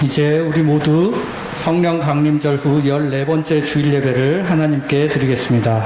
이제 우리 모두 성령 강림절 후 14번째 주일 예배를 하나님께 드리겠습니다.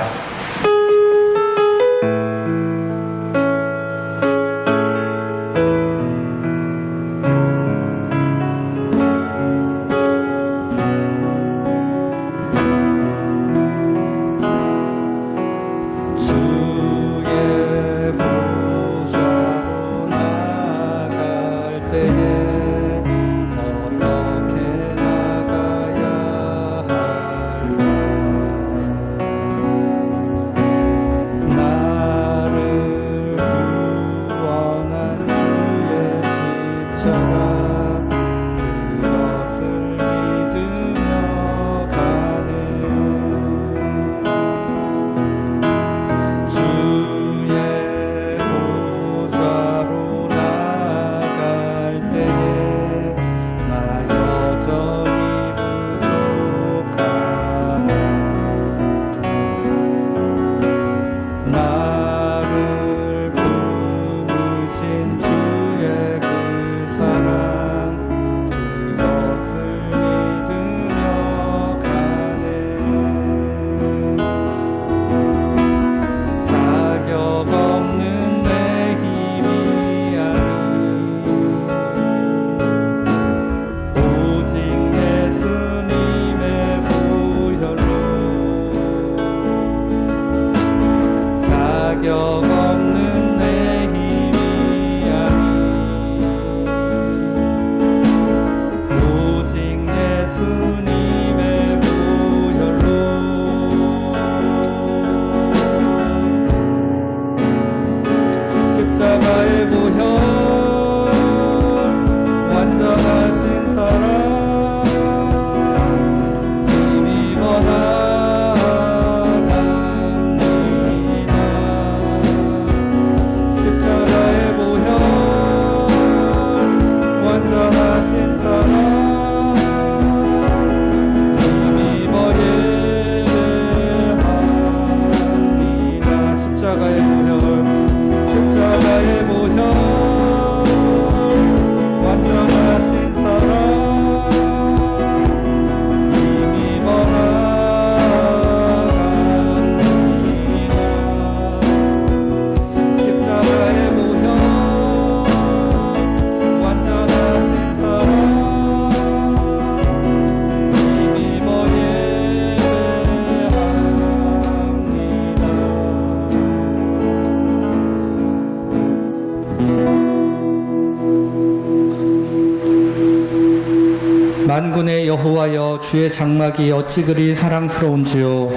만군의 여호와여, 주의 장막이 어찌 그리 사랑스러운지요.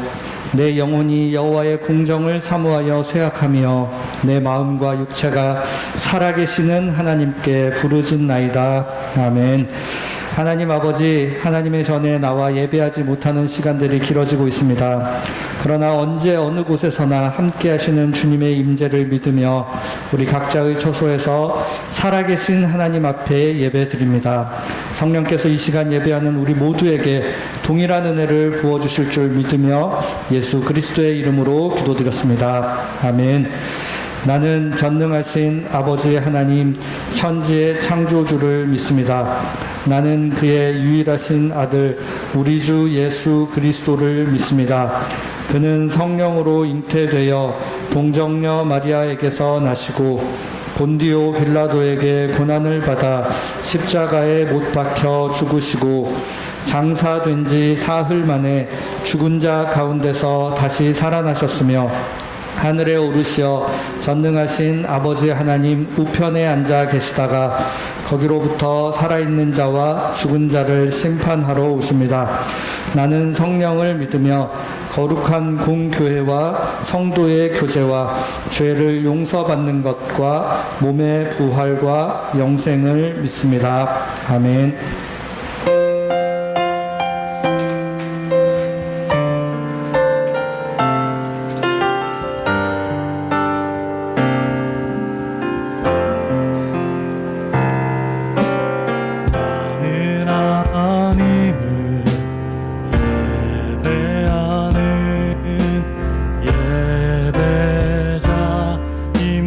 내 영혼이 여호와의 궁정을 사모하여 쇠약하며 내 마음과 육체가 살아계시는 하나님께 부르짖나이다. 아멘. 하나님 아버지, 하나님의 전에 나와 예배하지 못하는 시간들이 길어지고 있습니다. 그러나 언제 어느 곳에서나 함께 하시는 주님의 임재를 믿으며 우리 각자의 처소에서 살아계신 하나님 앞에 예배드립니다. 성령께서 이 시간 예배하는 우리 모두에게 동일한 은혜를 부어주실 줄 믿으며 예수 그리스도의 이름으로 기도드렸습니다. 아멘. 나는 전능하신 아버지 하나님, 천지의 창조주를 믿습니다. 나는 그의 유일하신 아들 우리 주 예수 그리스도를 믿습니다. 그는 성령으로 잉태되어 동정녀 마리아에게서 나시고 본디오 빌라도에게 고난을 받아 십자가에 못 박혀 죽으시고 장사된 지 사흘 만에 죽은 자 가운데서 다시 살아나셨으며 하늘에 오르시어 전능하신 아버지 하나님 우편에 앉아 계시다가 거기로부터 살아있는 자와 죽은 자를 심판하러 오십니다. 나는 성령을 믿으며 거룩한 공교회와 성도의 교제와 죄를 용서받는 것과 몸의 부활과 영생을 믿습니다. 아멘. 예배자입니다.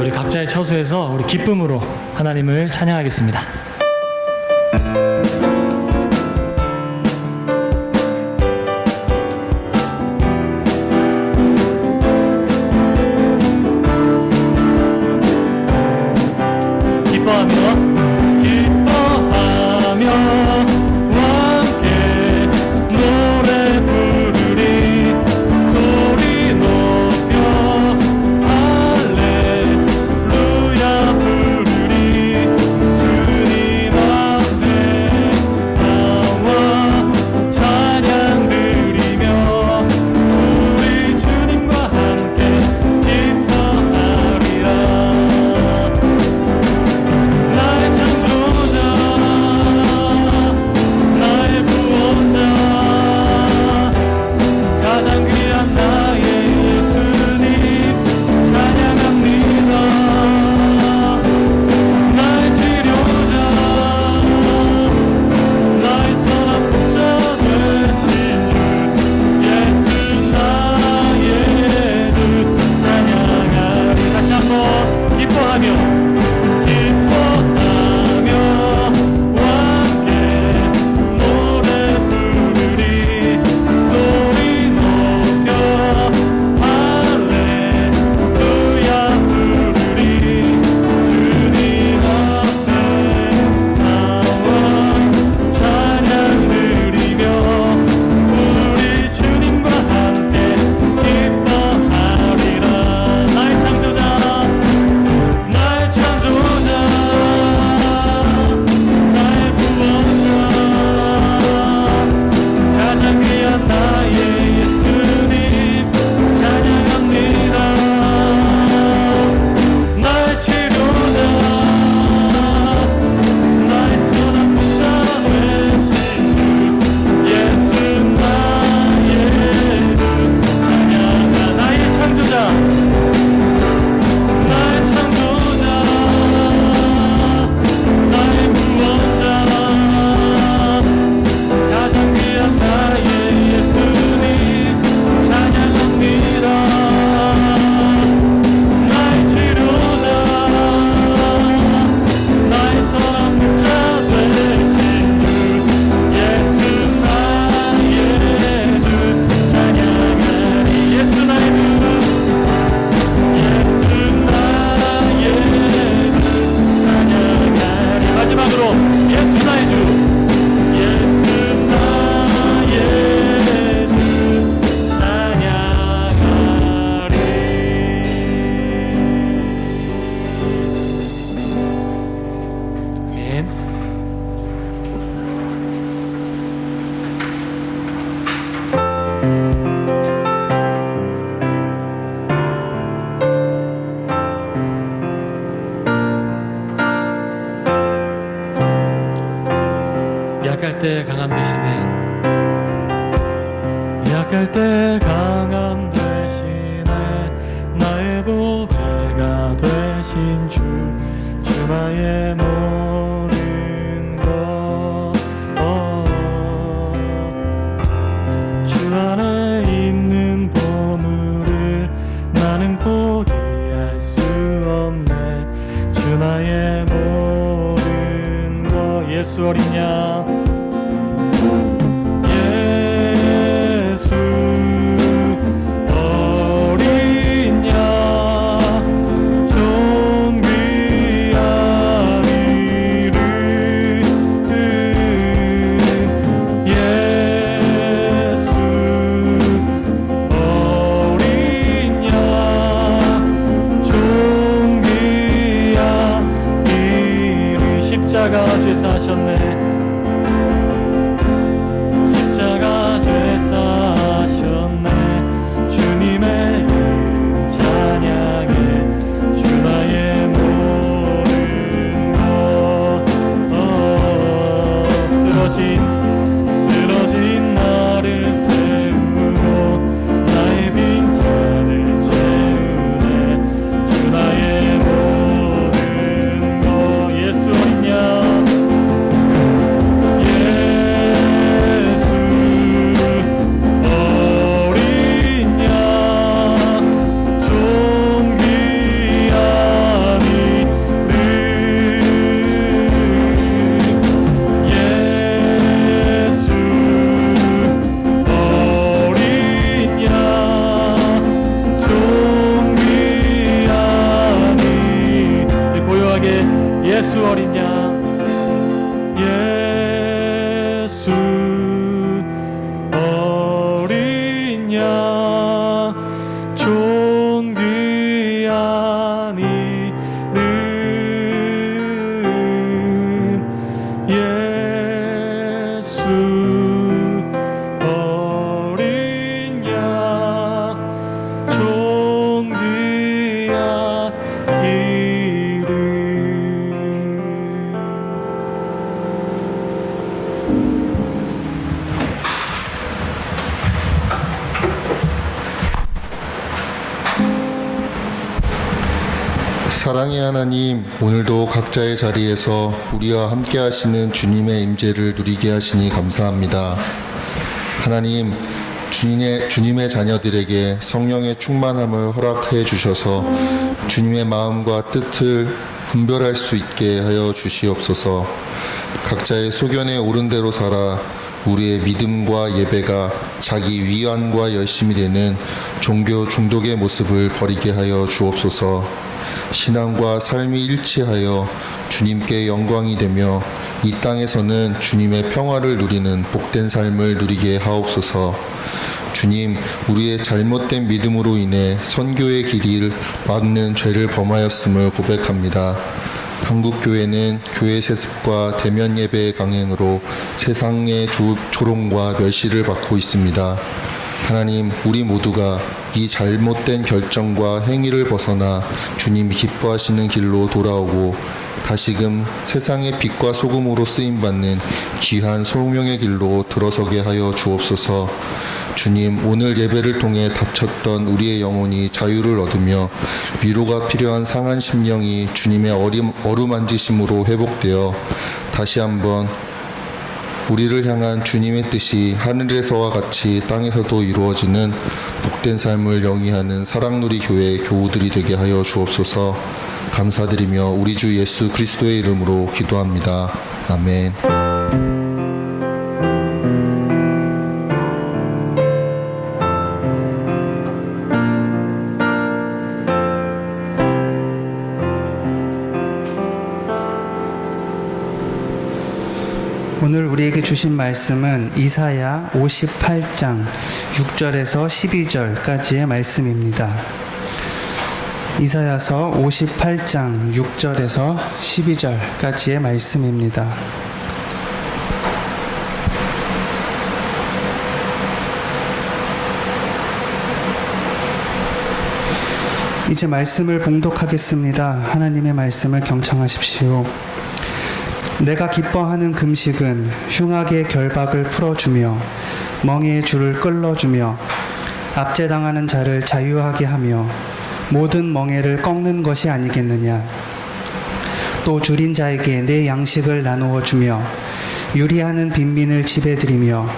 우리 각자의 처소에서 우리 기쁨으로 하나님을 찬양하겠습니다. 약할 때 강함 되시네. 약할 때 강함 되시네. 나의 보배가 되신 주, 주마의 모든 것. 주 안에 있는 보물을 나는 포기할 수 없네. 주 나의 모든 것. 예수 어린 양, 예수 어린 양, 존귀한 이름. 예수 어린 양, 존귀한 이름. 십자가 죄 사셨네. 사랑의 하나님, 오늘도 각자의 자리에서 우리와 함께 하시는 주님의 임재를 누리게 하시니 감사합니다. 하나님, 주님의 자녀들에게 성령의 충만함을 허락해 주셔서 주님의 마음과 뜻을 분별할 수 있게 하여 주시옵소서. 각자의 소견에 옳은 대로 살아 우리의 믿음과 예배가 자기 위안과 열심이 되는 종교 중독의 모습을 버리게 하여 주옵소서. 신앙과 삶이 일치하여 주님께 영광이 되며 이 땅에서는 주님의 평화를 누리는 복된 삶을 누리게 하옵소서. 주님, 우리의 잘못된 믿음으로 인해 선교의 길을 막는 죄를 범하였음을 고백합니다. 한국교회는 교회 세습과 대면 예배의 강행으로 세상의 조롱과 멸시를 받고 있습니다. 하나님, 우리 모두가 이 잘못된 결정과 행위를 벗어나 주님이 기뻐하시는 길로 돌아오고 다시금 세상의 빛과 소금으로 쓰임받는 귀한 소명의 길로 들어서게 하여 주옵소서. 주님, 오늘 예배를 통해 다쳤던 우리의 영혼이 자유를 얻으며 위로가 필요한 상한 심령이 주님의 어루만지심으로 회복되어 다시 한번 우리를 향한 주님의 뜻이 하늘에서와 같이 땅에서도 이루어지는 복된 삶을 영위하는 사랑누리 교회 교우들이 되게 하여 주옵소서. 감사드리며 우리 주 예수 그리스도의 이름으로 기도합니다. 아멘. 오늘 우리에게 주신 말씀은 이사야 58장 6절에서 12절까지의 말씀입니다. 이사야서 58장 6절에서 12절까지의 말씀입니다. 이제 말씀을 봉독하겠습니다. 하나님의 말씀을 경청하십시오. 내가 기뻐하는 금식은 흉악의 결박을 풀어주며 멍에의 줄을 끌어주며 압제당하는 자를 자유하게 하며 모든 멍에를 꺾는 것이 아니겠느냐. 또 줄인 자에게 내 양식을 나누어 주며 유리하는 빈민을 집에 들이며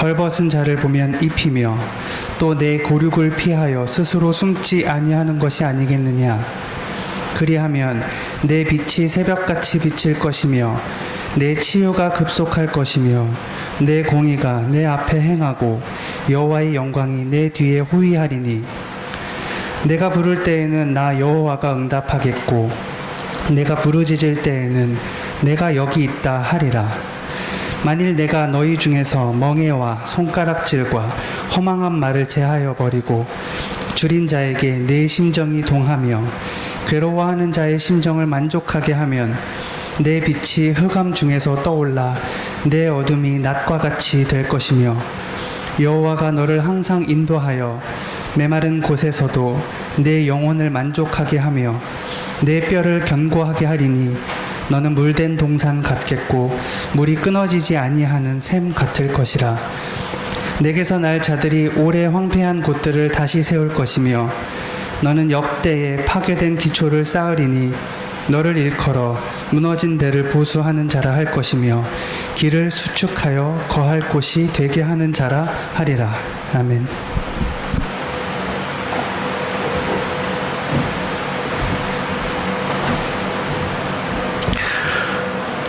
헐벗은 자를 보면 입히며 또 내 고륙을 피하여 스스로 숨지 아니하는 것이 아니겠느냐. 그리하면 내 빛이 새벽같이 비칠 것이며 내 치유가 급속할 것이며 내 공의가 내 앞에 행하고 여호와의 영광이 내 뒤에 호위하리니 내가 부를 때에는 나 여호와가 응답하겠고 내가 부르짖을 때에는 내가 여기 있다 하리라. 만일 내가 너희 중에서 멍에와 손가락질과 허망한 말을 제하여 버리고 줄인 자에게 내 심정이 동하며 괴로워하는 자의 심정을 만족하게 하면 내 빛이 흑암 중에서 떠올라 내 어둠이 낮과 같이 될 것이며 여호와가 너를 항상 인도하여 메마른 곳에서도 내 영혼을 만족하게 하며 내 뼈를 견고하게 하리니 너는 물된 동산 같겠고 물이 끊어지지 아니하는 샘 같을 것이라. 내게서 날 자들이 오래 황폐한 곳들을 다시 세울 것이며 너는 역대에 파괴된 기초를 쌓으리니 너를 일컬어 무너진 데를 보수하는 자라 할 것이며 길을 수축하여 거할 곳이 되게 하는 자라 하리라. 아멘.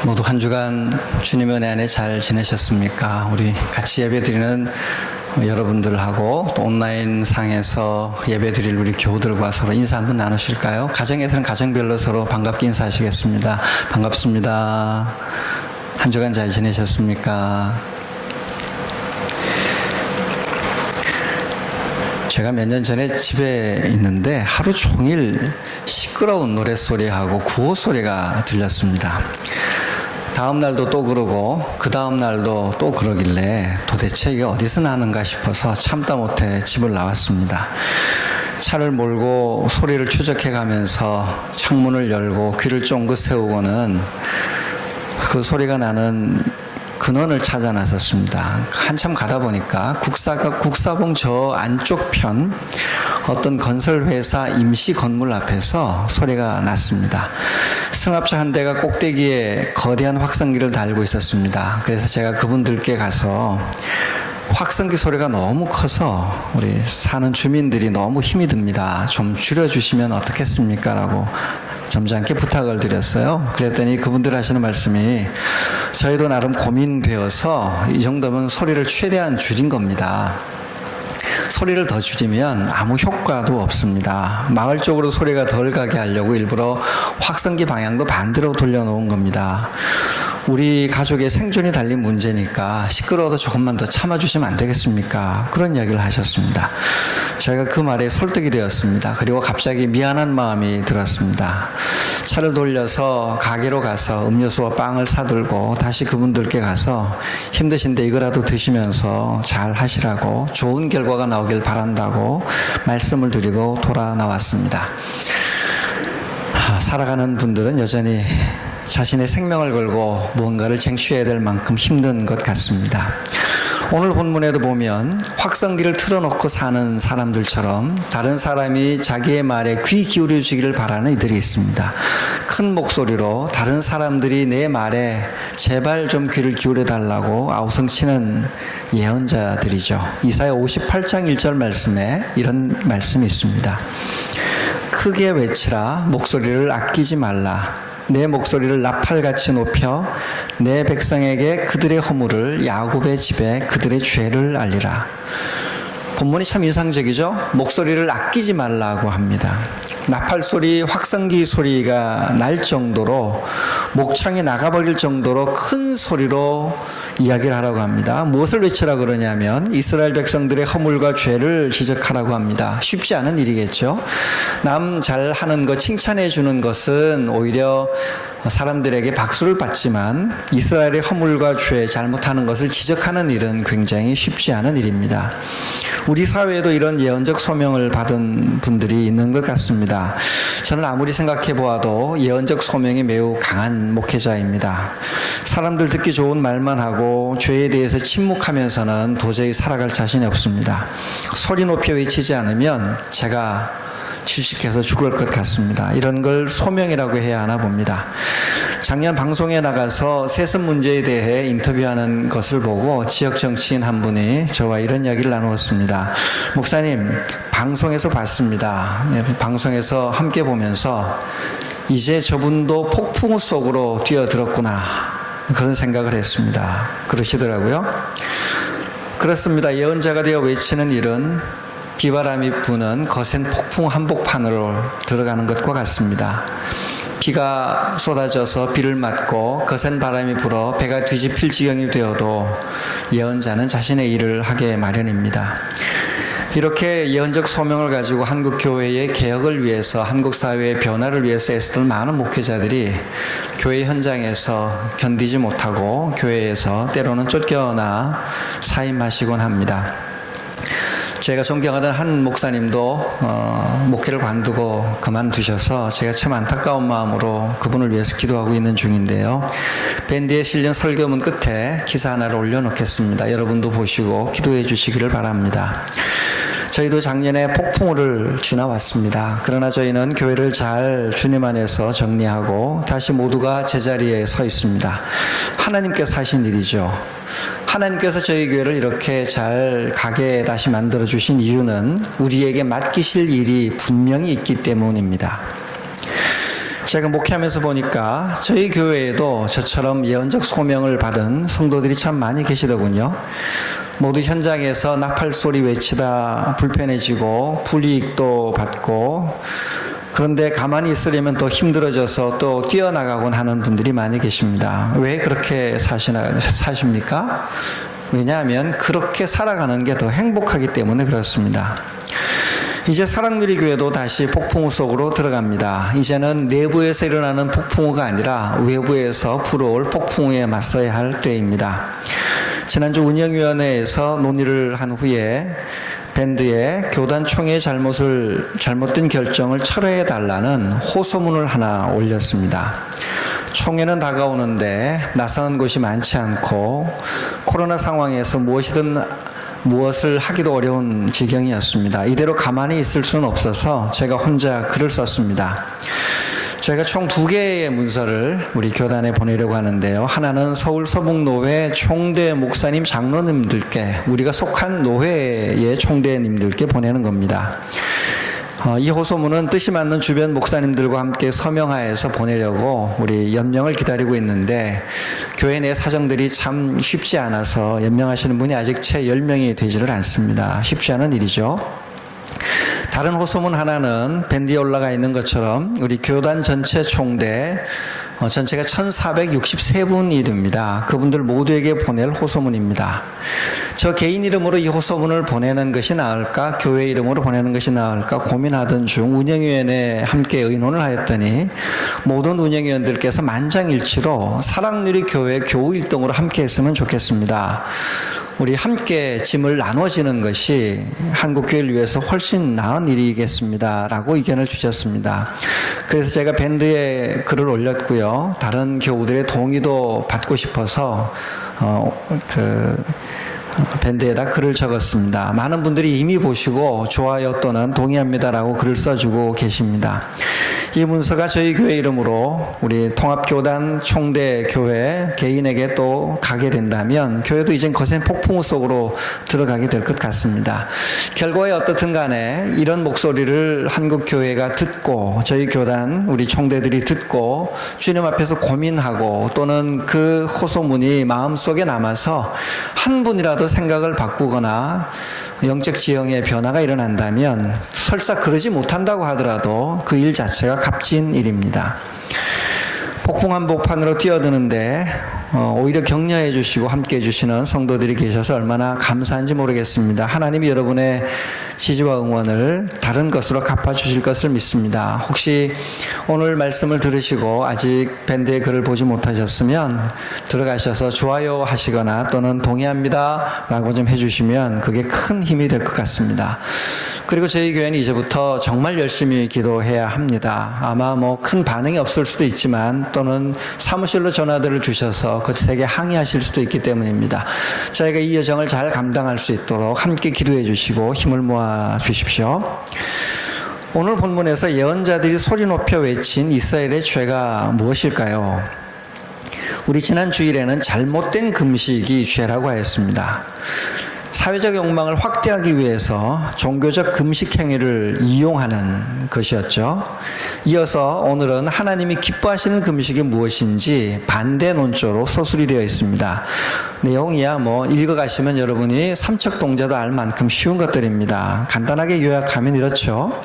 모두 한 주간 주님의 은혜 안에 잘 지내셨습니까? 우리 같이 예배드리는 여러분들하고 또 온라인 상에서 예배드릴 우리 교우들과 서로 인사 한번 나누실까요? 가정에서는 가정별로 서로 반갑게 인사하시겠습니다. 반갑습니다. 한 주간 잘 지내셨습니까? 제가 몇 년 전에 집에 있는데 하루 종일 시끄러운 노랫소리하고 구호 소리가 들렸습니다. 다음 날도 또 그러고 그 다음 날도 또 그러길래 도대체 이게 어디서 나는가 싶어서 참다 못해 집을 나왔습니다. 차를 몰고 소리를 추적해 가면서 창문을 열고 귀를 쫑긋 세우고는 그 소리가 나는 근원을 찾아 나섰습니다. 한참 가다 보니까 국사봉 저 안쪽 편 어떤 건설회사 임시 건물 앞에서 소리가 났습니다. 승합차 한 대가 꼭대기에 거대한 확성기를 달고 있었습니다. 그래서 제가 그분들께 가서 확성기 소리가 너무 커서 우리 사는 주민들이 너무 힘이 듭니다. 좀 줄여주시면 어떻겠습니까? 라고 점잖게 부탁을 드렸어요. 그랬더니 그분들 하시는 말씀이 저희도 나름 고민되어서 이 정도면 소리를 최대한 줄인 겁니다. 소리를 더 줄이면 아무 효과도 없습니다. 마을 쪽으로 소리가 덜 가게 하려고 일부러 확성기 방향도 반대로 돌려놓은 겁니다. 우리 가족의 생존이 달린 문제니까 시끄러워도 조금만 더 참아주시면 안 되겠습니까? 그런 이야기를 하셨습니다. 저희가 그 말에 설득이 되었습니다. 그리고 갑자기 미안한 마음이 들었습니다. 차를 돌려서 가게로 가서 음료수와 빵을 사들고 다시 그분들께 가서 힘드신데 이거라도 드시면서 잘 하시라고 좋은 결과가 나오길 바란다고 말씀을 드리고 돌아 나왔습니다. 살아가는 분들은 여전히 자신의 생명을 걸고 무언가를 쟁취해야 될 만큼 힘든 것 같습니다. 오늘 본문에도 보면 확성기를 틀어놓고 사는 사람들처럼 다른 사람이 자기의 말에 귀 기울여 주기를 바라는 이들이 있습니다. 큰 목소리로 다른 사람들이 내 말에 제발 좀 귀를 기울여 달라고 아우성치는 예언자들이죠. 이사야 58장 1절 말씀에 이런 말씀이 있습니다. 크게 외치라, 목소리를 아끼지 말라. 내 목소리를 나팔같이 높여 내 백성에게 그들의 허물을, 야곱의 집에 그들의 죄를 알리라. 본문이 참 인상적이죠? 목소리를 아끼지 말라고 합니다. 나팔 소리, 확성기 소리가 날 정도로, 목창이 나가버릴 정도로 큰 소리로 이야기를 하라고 합니다. 무엇을 외치라 그러냐면 이스라엘 백성들의 허물과 죄를 지적하라고 합니다. 쉽지 않은 일이겠죠. 남 잘하는 것 칭찬해 주는 것은 오히려 사람들에게 박수를 받지만 이스라엘의 허물과 죄, 잘못하는 것을 지적하는 일은 굉장히 쉽지 않은 일입니다. 우리 사회에도 이런 예언적 소명을 받은 분들이 있는 것 같습니다. 저는 아무리 생각해 보아도 예언적 소명이 매우 강한 목회자입니다. 사람들 듣기 좋은 말만 하고 죄에 대해서 침묵하면서는 도저히 살아갈 자신이 없습니다. 소리 높여 외치지 않으면 제가 질식해서 죽을 것 같습니다. 이런 걸 소명이라고 해야 하나 봅니다. 작년 방송에 나가서 세습 문제에 대해 인터뷰하는 것을 보고 지역 정치인 한 분이 저와 이런 이야기를 나누었습니다. 목사님, 방송에서 봤습니다. 방송에서 함께 보면서 이제 저분도 폭풍 속으로 뛰어들었구나, 그런 생각을 했습니다. 그러시더라고요. 그렇습니다. 예언자가 되어 외치는 일은 비바람이 부는 거센 폭풍 한복판으로 들어가는 것과 같습니다. 비가 쏟아져서 비를 맞고 거센 바람이 불어 배가 뒤집힐 지경이 되어도 예언자는 자신의 일을 하게 마련입니다. 이렇게 예언적 소명을 가지고 한국 교회의 개혁을 위해서, 한국 사회의 변화를 위해서 애쓰던 많은 목회자들이 교회 현장에서 견디지 못하고 교회에서 때로는 쫓겨나 사임하시곤 합니다. 제가 존경하던 한 목사님도 목회를 관두고 그만두셔서 제가 참 안타까운 마음으로 그분을 위해서 기도하고 있는 중인데요. 밴드에 실린 설교문 끝에 기사 하나를 올려놓겠습니다. 여러분도 보시고 기도해 주시기를 바랍니다. 저희도 작년에 폭풍우를 지나왔습니다. 그러나 저희는 교회를 잘 주님 안에서 정리하고 다시 모두가 제자리에 서 있습니다. 하나님께서 하신 일이죠. 하나님께서 저희 교회를 이렇게 잘 가게 다시 만들어 주신 이유는 우리에게 맡기실 일이 분명히 있기 때문입니다. 제가 목회하면서 보니까 저희 교회에도 저처럼 예언적 소명을 받은 성도들이 참 많이 계시더군요. 모두 현장에서 나팔 소리 외치다 불편해지고 불이익도 받고, 그런데 가만히 있으려면 더 힘들어져서 또 뛰어나가곤 하는 분들이 많이 계십니다. 왜 그렇게 사십니까? 왜냐하면 그렇게 살아가는 게 더 행복하기 때문에 그렇습니다. 이제 사랑누리 교회도 다시 폭풍우 속으로 들어갑니다. 이제는 내부에서 일어나는 폭풍우가 아니라 외부에서 불어올 폭풍우에 맞서야 할 때입니다. 지난주 운영위원회에서 논의를 한 후에 밴드에 교단 총회의 잘못된 결정을 철회해달라는 호소문을 하나 올렸습니다. 총회는 다가오는데 나서는 곳이 많지 않고 코로나 상황에서 무엇을 하기도 어려운 지경이었습니다. 이대로 가만히 있을 수는 없어서 제가 혼자 글을 썼습니다. 저희가 총 2개의 문서를 우리 교단에 보내려고 하는데요. 하나는 서울 서북노회 총대 목사님 장로님들께, 우리가 속한 노회의 총대님들께 보내는 겁니다. 이 호소문은 뜻이 맞는 주변 목사님들과 함께 서명하여서 보내려고 우리 연명을 기다리고 있는데, 교회 내 사정들이 참 쉽지 않아서 연명하시는 분이 아직 채 10명이 되지를 않습니다. 쉽지 않은 일이죠. 다른 호소문 하나는 밴드에 올라가 있는 것처럼 우리 교단 전체 총대 전체가 1463분이 됩니다. 그분들 모두에게 보낼 호소문입니다. 저 개인 이름으로 이 호소문을 보내는 것이 나을까, 교회 이름으로 보내는 것이 나을까 고민하던 중 운영위원회에 함께 의논을 하였더니 모든 운영위원들께서 만장일치로 사랑누리 교회 교우 1등으로 함께 했으면 좋겠습니다. 우리 함께 짐을 나눠지는 것이 한국교회를 위해서 훨씬 나은 일이겠습니다 라고 의견을 주셨습니다. 그래서 제가 밴드에 글을 올렸고요. 다른 교우들의 동의도 받고 싶어서 밴드에다 글을 적었습니다. 많은 분들이 이미 보시고 좋아요 또는 동의합니다라고 글을 써주고 계십니다. 이 문서가 저희 교회 이름으로 우리 통합교단 총대 교회 개인에게 또 가게 된다면 교회도 이젠 거센 폭풍우 속으로 들어가게 될 것 같습니다. 결과에 어떻든 간에 이런 목소리를 한국교회가 듣고 저희 교단 우리 총대들이 듣고 주님 앞에서 고민하고 또는 그 호소문이 마음속에 남아서 한 분이라도 생각을 바꾸거나 영적 지형의 변화가 일어난다면 설사 그러지 못한다고 하더라도 그 일 자체가 값진 일입니다. 폭풍 한복판으로 뛰어드는데 오히려 격려해 주시고 함께 해 주시는 성도들이 계셔서 얼마나 감사한지 모르겠습니다. 하나님이 여러분의 지지와 응원을 다른 것으로 갚아주실 것을 믿습니다. 혹시 오늘 말씀을 들으시고 아직 밴드의 글을 보지 못하셨으면 들어가셔서 좋아요 하시거나 또는 동의합니다 라고 좀 해주시면 그게 큰 힘이 될 것 같습니다. 그리고 저희 교회는 이제부터 정말 열심히 기도해야 합니다. 아마 큰 반응이 없을 수도 있지만 또는 사무실로 전화들을 주셔서 거세게 항의하실 수도 있기 때문입니다. 저희가 이 여정을 잘 감당할 수 있도록 함께 기도해 주시고 힘을 모아 주십시오. 오늘 본문에서 예언자들이 소리 높여 외친 이스라엘의 죄가 무엇일까요? 우리 지난 주일에는 잘못된 금식이 죄라고 하였습니다. 사회적 욕망을 확대하기 위해서 종교적 금식 행위를 이용하는 것이었죠. 이어서 오늘은 하나님이 기뻐하시는 금식이 무엇인지 반대 논조로 서술이 되어 있습니다. 내용이야 읽어가시면 여러분이 삼척동자도 알 만큼 쉬운 것들입니다. 간단하게 요약하면 이렇죠.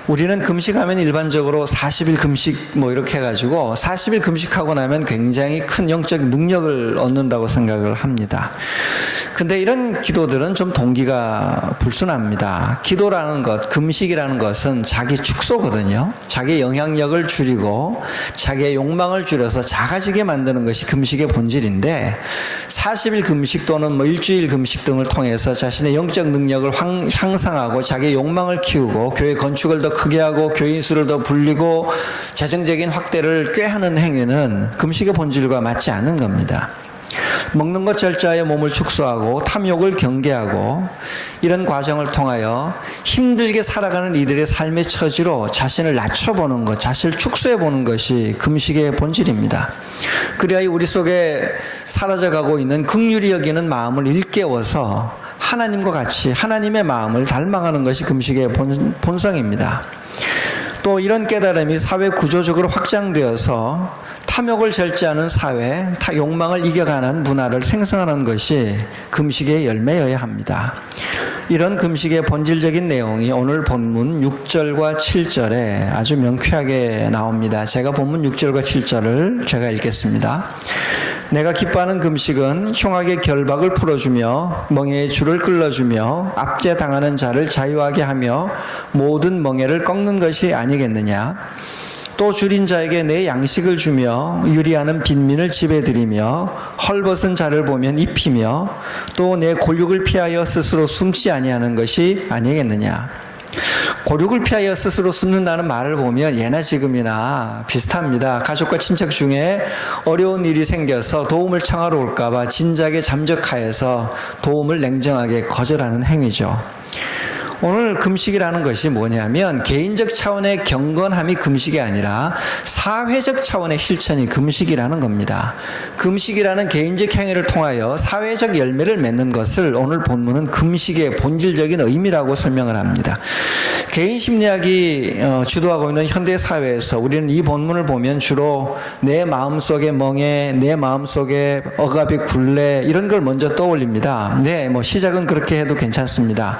우리는 금식하면 일반적으로 40일 금식 이렇게 해가지고 40일 금식하고 나면 굉장히 큰 영적 능력을 얻는다고 생각을 합니다. 근데 이런 기도들은 좀 동기가 불순합니다. 기도라는 것, 금식이라는 것은 자기 축소거든요. 자기의 영향력을 줄이고 자기의 욕망을 줄여서 작아지게 만드는 것이 금식의 본질인데 40일 금식 또는 일주일 금식 등을 통해서 자신의 영적 능력을 향상하고 자기의 욕망을 키우고 교회 건축을 더 크게 하고 교인 수를 더 불리고 재정적인 확대를 꾀하는 행위는 금식의 본질과 맞지 않는 겁니다. 먹는 것 절제하여 몸을 축소하고 탐욕을 경계하고 이런 과정을 통하여 힘들게 살아가는 이들의 삶의 처지로 자신을 낮춰보는 것, 자신을 축소해보는 것이 금식의 본질입니다. 그래야 우리 속에 사라져가고 있는 긍휼히 여기는 마음을 일깨워서 하나님과 같이 하나님의 마음을 닮아가는 것이 금식의 본성입니다. 또 이런 깨달음이 사회 구조적으로 확장되어서 탐욕을 절제하는 사회, 욕망을 이겨가는 문화를 생성하는 것이 금식의 열매여야 합니다. 이런 금식의 본질적인 내용이 오늘 본문 6절과 7절에 아주 명쾌하게 나옵니다. 제가 본문 6절과 7절을 제가 읽겠습니다. 내가 기뻐하는 금식은 흉악의 결박을 풀어주며 멍에의 줄을 끌어주며 압제당하는 자를 자유하게 하며 모든 멍에를 꺾는 것이 아니겠느냐. 또 줄인 자에게 내 양식을 주며 유리하는 빈민을 집에 들이며 헐벗은 자를 보면 입히며 또 내 골육을 피하여 스스로 숨지 아니하는 것이 아니겠느냐. 고륙을 피하여 스스로 숨는다는 말을 보면 예나 지금이나 비슷합니다. 가족과 친척 중에 어려운 일이 생겨서 도움을 청하러 올까봐 진작에 잠적하여서 도움을 냉정하게 거절하는 행위죠. 오늘 금식이라는 것이 뭐냐면 개인적 차원의 경건함이 금식이 아니라 사회적 차원의 실천이 금식이라는 겁니다. 금식이라는 개인적 행위를 통하여 사회적 열매를 맺는 것을 오늘 본문은 금식의 본질적인 의미라고 설명을 합니다. 개인 심리학이 주도하고 있는 현대 사회에서 우리는 이 본문을 보면 주로 내 마음속의 멍에, 내 마음속의 억압의 굴레 이런 걸 먼저 떠올립니다. 네, 시작은 그렇게 해도 괜찮습니다.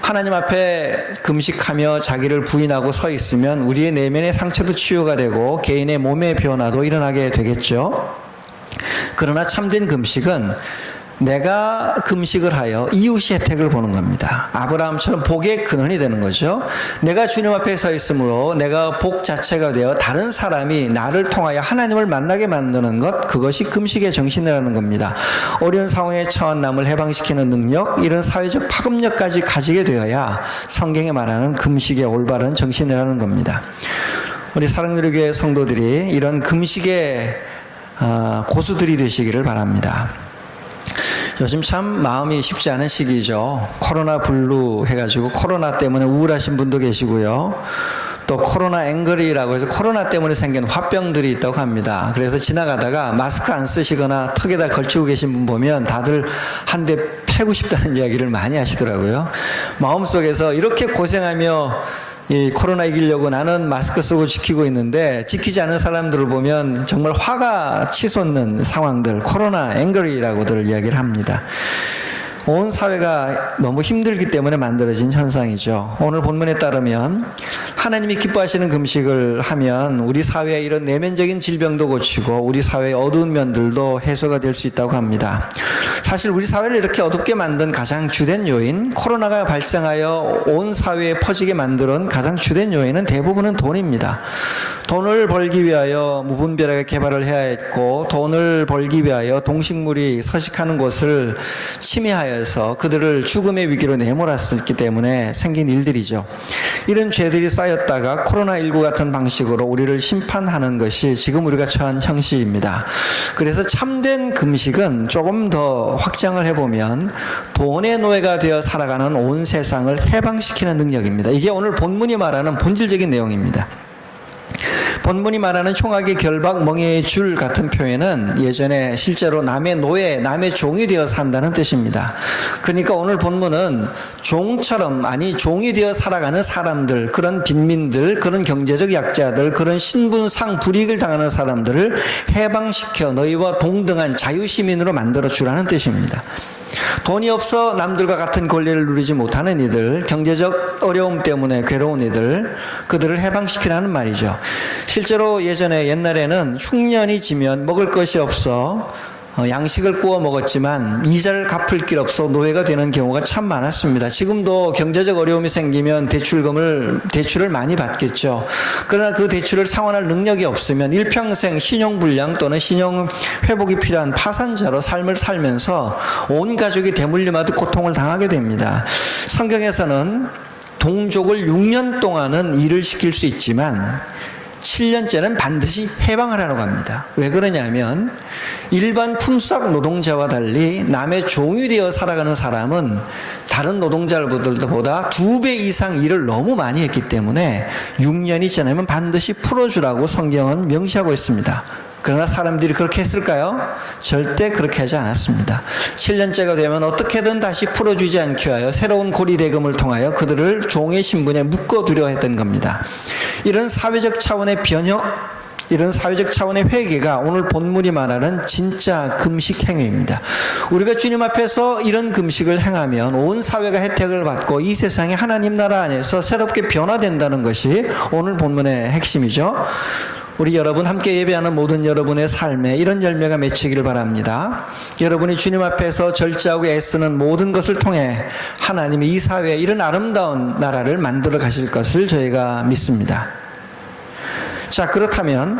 하나님 앞에 금식하며 자기를 부인하고 서 있으면 우리의 내면의 상처도 치유가 되고 개인의 몸의 변화도 일어나게 되겠죠. 그러나 참된 금식은 내가 금식을 하여 이웃의 혜택을 보는 겁니다. 아브라함처럼 복의 근원이 되는 거죠. 내가 주님 앞에 서 있으므로 내가 복 자체가 되어 다른 사람이 나를 통하여 하나님을 만나게 만드는 것, 그것이 금식의 정신이라는 겁니다. 어려운 상황에 처한 남을 해방시키는 능력, 이런 사회적 파급력까지 가지게 되어야 성경에 말하는 금식의 올바른 정신이라는 겁니다. 우리 사랑누리교회 성도들이 이런 금식의 고수들이 되시기를 바랍니다. 요즘 참 마음이 쉽지 않은 시기죠. 코로나 블루 해가지고 코로나 때문에 우울하신 분도 계시고요. 또 코로나 앵그리라고 해서 코로나 때문에 생긴 화병들이 있다고 합니다. 그래서 지나가다가 마스크 안 쓰시거나 턱에다 걸치고 계신 분 보면 다들 한 대 패고 싶다는 이야기를 많이 하시더라고요. 마음속에서 이렇게 고생하며 이 코로나 이기려고 나는 마스크 쓰고 지키고 있는데 지키지 않은 사람들을 보면 정말 화가 치솟는 상황들, 코로나 앵그리라고들 이야기를 합니다. 온 사회가 너무 힘들기 때문에 만들어진 현상이죠. 오늘 본문에 따르면 하나님이 기뻐하시는 금식을 하면 우리 사회의 이런 내면적인 질병도 고치고 우리 사회의 어두운 면들도 해소가 될 수 있다고 합니다. 사실 우리 사회를 이렇게 어둡게 만든 가장 주된 요인, 코로나가 발생하여 온 사회에 퍼지게 만든 가장 주된 요인은 대부분은 돈입니다. 돈을 벌기 위하여 무분별하게 개발을 해야 했고 돈을 벌기 위하여 동식물이 서식하는 곳을 침해하여서 그들을 죽음의 위기로 내몰았기 때문에 생긴 일들이죠. 이런 죄들이 쌓였다가 코로나19 같은 방식으로 우리를 심판하는 것이 지금 우리가 처한 형식입니다. 그래서 참된 금식은 조금 더 확장을 해보면 돈의 노예가 되어 살아가는 온 세상을 해방시키는 능력입니다. 이게 오늘 본문이 말하는 본질적인 내용입니다. 본문이 말하는 흉악의 결박, 멍에의 줄 같은 표현은 예전에 실제로 남의 노예, 남의 종이 되어 산다는 뜻입니다. 그러니까 오늘 본문은 종처럼, 아니 종이 되어 살아가는 사람들, 그런 빈민들, 그런 경제적 약자들, 그런 신분상 불이익을 당하는 사람들을 해방시켜 너희와 동등한 자유시민으로 만들어 주라는 뜻입니다. 돈이 없어 남들과 같은 권리를 누리지 못하는 이들, 경제적 어려움 때문에 괴로운 이들, 그들을 해방시키라는 말이죠. 실제로 옛날에는 흉년이 지면 먹을 것이 없어 양식을 구워 먹었지만 이자를 갚을 길 없어 노예가 되는 경우가 참 많았습니다. 지금도 경제적 어려움이 생기면 대출을 많이 받겠죠. 그러나 그 대출을 상환할 능력이 없으면 일평생 신용불량 또는 신용회복이 필요한 파산자로 삶을 살면서 온 가족이 대물림하듯 고통을 당하게 됩니다. 성경에서는 동족을 6년 동안은 일을 시킬 수 있지만 7년째는 반드시 해방하라고 합니다. 왜 그러냐면 일반 품삯 노동자와 달리 남의 종이 되어 살아가는 사람은 다른 노동자들보다 2배 이상 일을 너무 많이 했기 때문에 6년이 지나면 반드시 풀어주라고 성경은 명시하고 있습니다. 그러나 사람들이 그렇게 했을까요? 절대 그렇게 하지 않았습니다. 7년째가 되면 어떻게든 다시 풀어주지 않기 위하여 새로운 고리대금을 통하여 그들을 종의 신분에 묶어두려 했던 겁니다. 이런 사회적 차원의 변혁, 이런 사회적 차원의 회개가 오늘 본문이 말하는 진짜 금식 행위입니다. 우리가 주님 앞에서 이런 금식을 행하면 온 사회가 혜택을 받고 이 세상이 하나님 나라 안에서 새롭게 변화된다는 것이 오늘 본문의 핵심이죠. 우리 여러분 함께 예배하는 모든 여러분의 삶에 이런 열매가 맺히기를 바랍니다. 여러분이 주님 앞에서 절제하고 애쓰는 모든 것을 통해 하나님이 이 사회에 이런 아름다운 나라를 만들어 가실 것을 저희가 믿습니다. 자, 그렇다면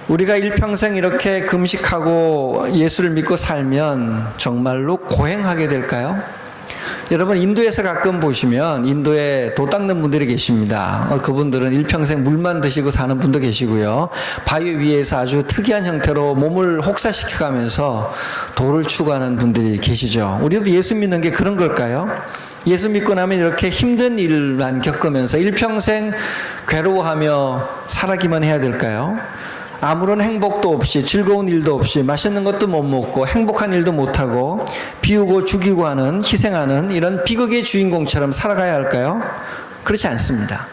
우리가 일평생 이렇게 금식하고 예수를 믿고 살면 정말로 고행하게 될까요? 여러분 인도에서 가끔 보시면 인도에 도 닦는 분들이 계십니다. 그분들은 일평생 물만 드시고 사는 분도 계시고요. 바위 위에서 아주 특이한 형태로 몸을 혹사시켜가면서 도를 추구하는 분들이 계시죠. 우리도 예수 믿는 게 그런 걸까요? 예수 믿고 나면 이렇게 힘든 일만 겪으면서 일평생 괴로워하며 살아기만 해야 될까요? 아무런 행복도 없이 즐거운 일도 없이 맛있는 것도 못 먹고 행복한 일도 못하고 비우고 죽이고 하는 희생하는 이런 비극의 주인공처럼 살아가야 할까요? 그렇지 않습니다.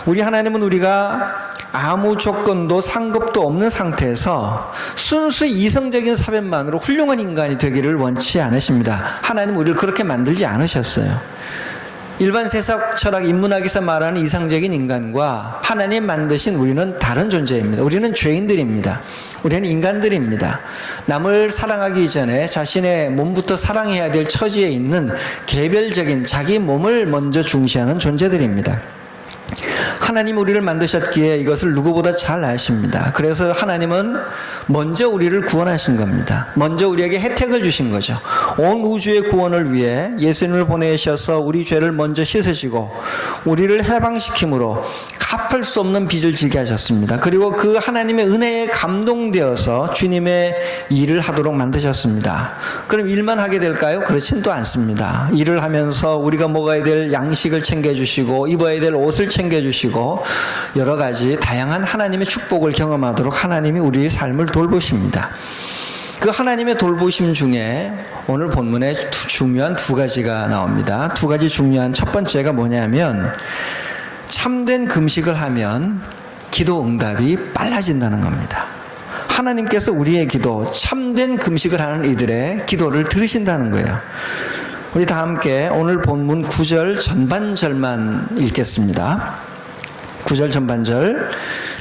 우리 하나님은 우리가 아무 조건도 상급도 없는 상태에서 순수 이성적인 사변만으로 훌륭한 인간이 되기를 원치 않으십니다. 하나님은 우리를 그렇게 만들지 않으셨어요. 일반 세상 철학 인문학에서 말하는 이상적인 인간과 하나님 만드신 우리는 다른 존재입니다. 우리는 죄인들입니다. 우리는 인간들입니다. 남을 사랑하기 이전에 자신의 몸부터 사랑해야 될 처지에 있는 개별적인 자기 몸을 먼저 중시하는 존재들입니다. 하나님 우리를 만드셨기에 이것을 누구보다 잘 아십니다. 그래서 하나님은 먼저 우리를 구원하신 겁니다. 먼저 우리에게 혜택을 주신 거죠. 온 우주의 구원을 위해 예수님을 보내셔서 우리 죄를 먼저 씻으시고 우리를 해방시킴으로 갚을 수 없는 빚을 지게 하셨습니다. 그리고 그 하나님의 은혜에 감동되어서 주님의 일을 하도록 만드셨습니다. 그럼 일만 하게 될까요? 그렇진 또 않습니다. 일을 하면서 우리가 먹어야 될 양식을 챙겨주시고 입어야 될 옷을 챙겨주시고 여러 가지 다양한 하나님의 축복을 경험하도록 하나님이 우리의 삶을 돌보십니다. 그 하나님의 돌보심 중에 오늘 본문에 중요한 두 가지가 나옵니다. 두 가지 중요한 첫 번째가 뭐냐면 참된 금식을 하면 기도 응답이 빨라진다는 겁니다. 하나님께서 우리의 기도, 참된 금식을 하는 이들의 기도를 들으신다는 거예요. 우리 다 함께 오늘 본문 9절 전반절만 읽겠습니다. 9절 전반절.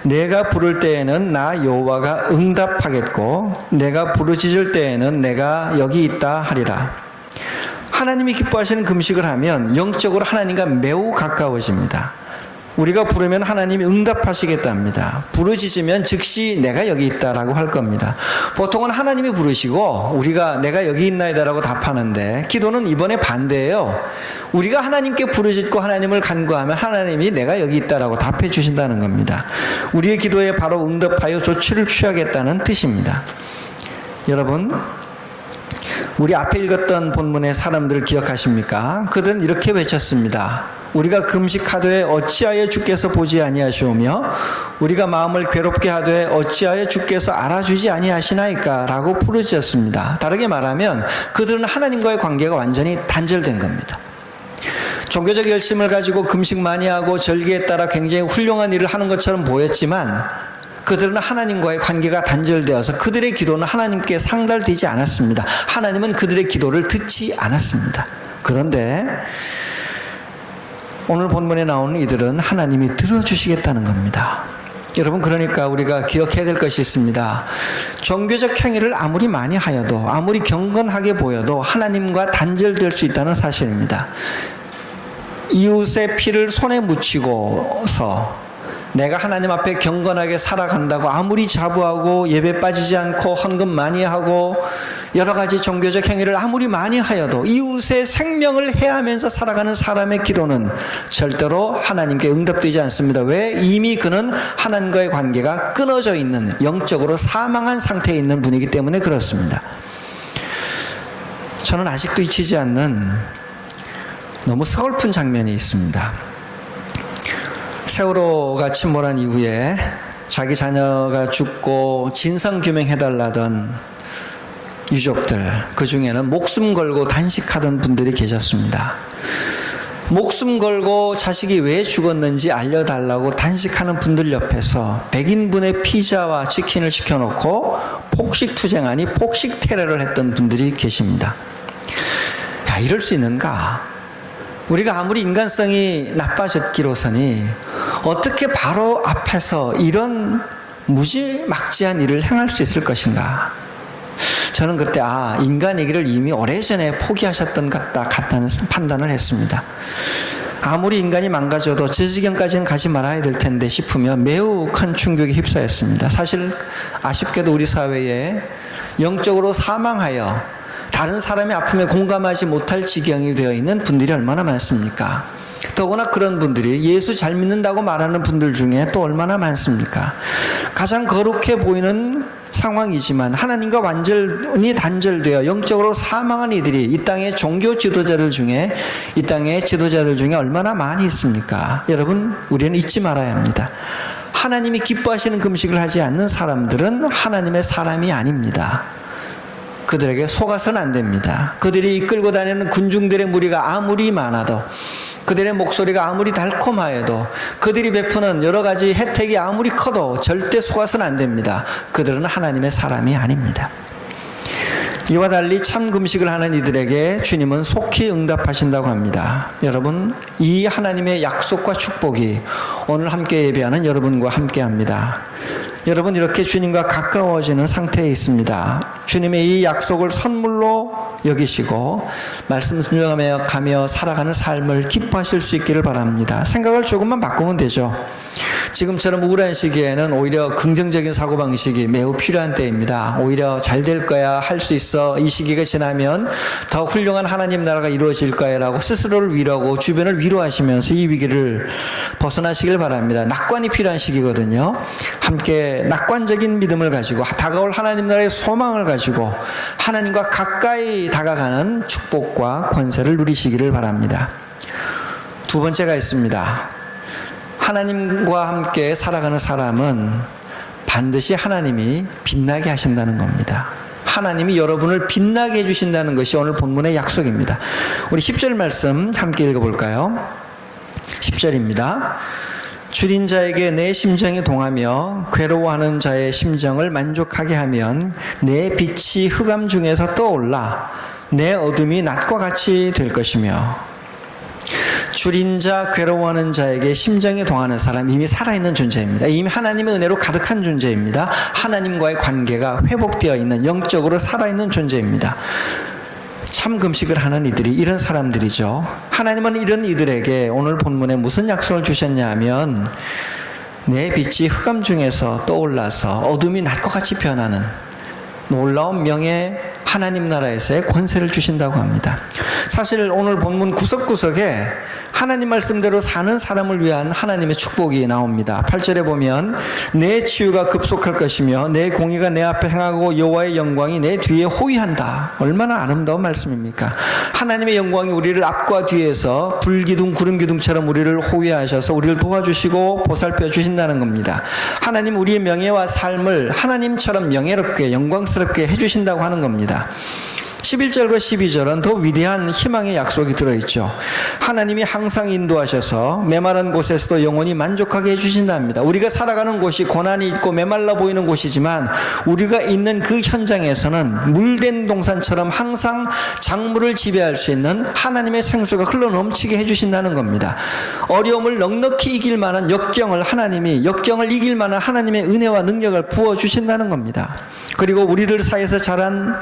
내가 부를 때에는 나 여호와가 응답하겠고 내가 부르짖을 때에는 내가 여기 있다 하리라. 하나님이 기뻐하시는 금식을 하면 영적으로 하나님과 매우 가까워집니다. 우리가 부르면 하나님이 응답하시겠답니다. 부르짖으면 즉시 내가 여기 있다라고 할 겁니다. 보통은 하나님이 부르시고 우리가 내가 여기 있나이다라고 답하는데 기도는 이번에 반대예요. 우리가 하나님께 부르짖고 하나님을 간구하면 하나님이 내가 여기 있다라고 답해 주신다는 겁니다. 우리의 기도에 바로 응답하여 조치를 취하겠다는 뜻입니다. 여러분, 우리 앞에 읽었던 본문의 사람들 기억하십니까? 그들은 이렇게 외쳤습니다. 우리가 금식하되 어찌하여 주께서 보지 아니하시오며 우리가 마음을 괴롭게 하되 어찌하여 주께서 알아주지 아니하시나이까 라고 부르짖었습니다. 다르게 말하면 그들은 하나님과의 관계가 완전히 단절된 겁니다. 종교적 열심을 가지고 금식 많이 하고 절기에 따라 굉장히 훌륭한 일을 하는 것처럼 보였지만 그들은 하나님과의 관계가 단절되어서 그들의 기도는 하나님께 상달되지 않았습니다. 하나님은 그들의 기도를 듣지 않았습니다. 그런데 오늘 본문에 나오는 이들은 하나님이 들어주시겠다는 겁니다. 여러분, 그러니까 우리가 기억해야 될 것이 있습니다. 종교적 행위를 아무리 많이 하여도 아무리 경건하게 보여도 하나님과 단절될 수 있다는 사실입니다. 이웃의 피를 손에 묻히고서 내가 하나님 앞에 경건하게 살아간다고 아무리 자부하고 예배 빠지지 않고 헌금 많이 하고 여러 가지 종교적 행위를 아무리 많이 하여도 이웃의 생명을 해하면서 살아가는 사람의 기도는 절대로 하나님께 응답되지 않습니다. 왜? 이미 그는 하나님과의 관계가 끊어져 있는, 영적으로 사망한 상태에 있는 분이기 때문에 그렇습니다. 저는 아직도 잊히지 않는 너무 서글픈 장면이 있습니다. 세월호가 침몰한 이후에 자기 자녀가 죽고 진상규명해달라던 유족들, 그 중에는 목숨 걸고 단식하던 분들이 계셨습니다. 목숨 걸고 자식이 왜 죽었는지 알려달라고 단식하는 분들 옆에서 100인분의 피자와 치킨을 시켜놓고 폭식투쟁하니 폭식 테러를 했던 분들이 계십니다. 야, 이럴 수 있는가? 우리가 아무리 인간성이 나빠졌기로서니 어떻게 바로 앞에서 이런 무지막지한 일을 행할 수 있을 것인가? 저는 그때 인간이기를 이미 오래전에 포기하셨던 것 같다는 판단을 했습니다. 아무리 인간이 망가져도 저 지경까지는 가지 말아야 될 텐데 싶으며 매우 큰 충격에 휩싸였습니다. 사실 아쉽게도 우리 사회에 영적으로 사망하여 다른 사람의 아픔에 공감하지 못할 지경이 되어 있는 분들이 얼마나 많습니까? 더구나 그런 분들이 예수 잘 믿는다고 말하는 분들 중에 또 얼마나 많습니까? 가장 거룩해 보이는 상황이지만 하나님과 완전히 단절되어 영적으로 사망한 이들이 이 땅의 종교 지도자들 중에 얼마나 많이 있습니까? 여러분, 우리는 잊지 말아야 합니다. 하나님이 기뻐하시는 금식을 하지 않는 사람들은 하나님의 사람이 아닙니다. 그들에게 속아서는 안 됩니다. 그들이 이끌고 다니는 군중들의 무리가 아무리 많아도, 그들의 목소리가 아무리 달콤하여도, 그들이 베푸는 여러 가지 혜택이 아무리 커도 절대 속아서는 안 됩니다. 그들은 하나님의 사람이 아닙니다. 이와 달리 참 금식을 하는 이들에게 주님은 속히 응답하신다고 합니다. 여러분, 이 하나님의 약속과 축복이 오늘 함께 예배하는 여러분과 함께 합니다. 여러분, 이렇게 주님과 가까워지는 상태에 있습니다. 주님의 이 약속을 선물로 여기시고 말씀 순종하며 가며 살아가는 삶을 기뻐하실 수 있기를 바랍니다. 생각을 조금만 바꾸면 되죠. 지금처럼 우울한 시기에는 오히려 긍정적인 사고방식이 매우 필요한 때입니다. 오히려 잘 될 거야, 할 수 있어, 이 시기가 지나면 더 훌륭한 하나님 나라가 이루어질 거야 라고 스스로를 위로하고 주변을 위로하시면서 이 위기를 벗어나시길 바랍니다. 낙관이 필요한 시기거든요. 함께 낙관적인 믿음을 가지고 다가올 하나님 나라의 소망을 가지고 하나님과 가까이 다가가는 축복과 권세를 누리시기를 바랍니다. 두 번째가 있습니다. 하나님과 함께 살아가는 사람은 반드시 하나님이 빛나게 하신다는 겁니다. 하나님이 여러분을 빛나게 해주신다는 것이 오늘 본문의 약속입니다. 우리 10절 말씀 함께 읽어볼까요? 10절입니다. 줄인 자에게 내 심정이 동하며 괴로워하는 자의 심정을 만족하게 하면 내 빛이 흑암 중에서 떠올라 내 어둠이 낮과 같이 될 것이며. 줄인 자, 괴로워하는 자에게 심정이 동하는 사람, 이미 살아있는 존재입니다. 이미 하나님의 은혜로 가득한 존재입니다. 하나님과의 관계가 회복되어 있는 영적으로 살아있는 존재입니다. 참 금식을 하는 이들이 이런 사람들이죠. 하나님은 이런 이들에게 오늘 본문에 무슨 약속을 주셨냐 하면 내 빛이 흑암 중에서 떠올라서 어둠이 낮과 같이 변하는 놀라운 명예 하나님 나라에서의 권세를 주신다고 합니다. 사실 오늘 본문 구석구석에 하나님 말씀대로 사는 사람을 위한 하나님의 축복이 나옵니다. 8절에 보면 내 치유가 급속할 것이며 내 공의가 내 앞에 행하고 여호와의 영광이 내 뒤에 호위한다. 얼마나 아름다운 말씀입니까? 하나님의 영광이 우리를 앞과 뒤에서 불기둥 구름기둥처럼 우리를 호위하셔서 우리를 도와주시고 보살펴 주신다는 겁니다. 하나님 우리의 명예와 삶을 하나님처럼 명예롭게 영광스럽게 해주신다고 하는 겁니다. 11절과 12절은 더 위대한 희망의 약속이 들어있죠. 하나님이 항상 인도하셔서 메마른 곳에서도 영원히 만족하게 해주신답니다. 우리가 살아가는 곳이 고난이 있고 메말라 보이는 곳이지만 우리가 있는 그 현장에서는 물된 동산처럼 항상 작물을 지배할 수 있는 하나님의 생수가 흘러넘치게 해주신다는 겁니다. 어려움을 넉넉히 이길 만한 역경을 이길 만한 하나님의 은혜와 능력을 부어주신다는 겁니다. 그리고 우리들 사이에서 자란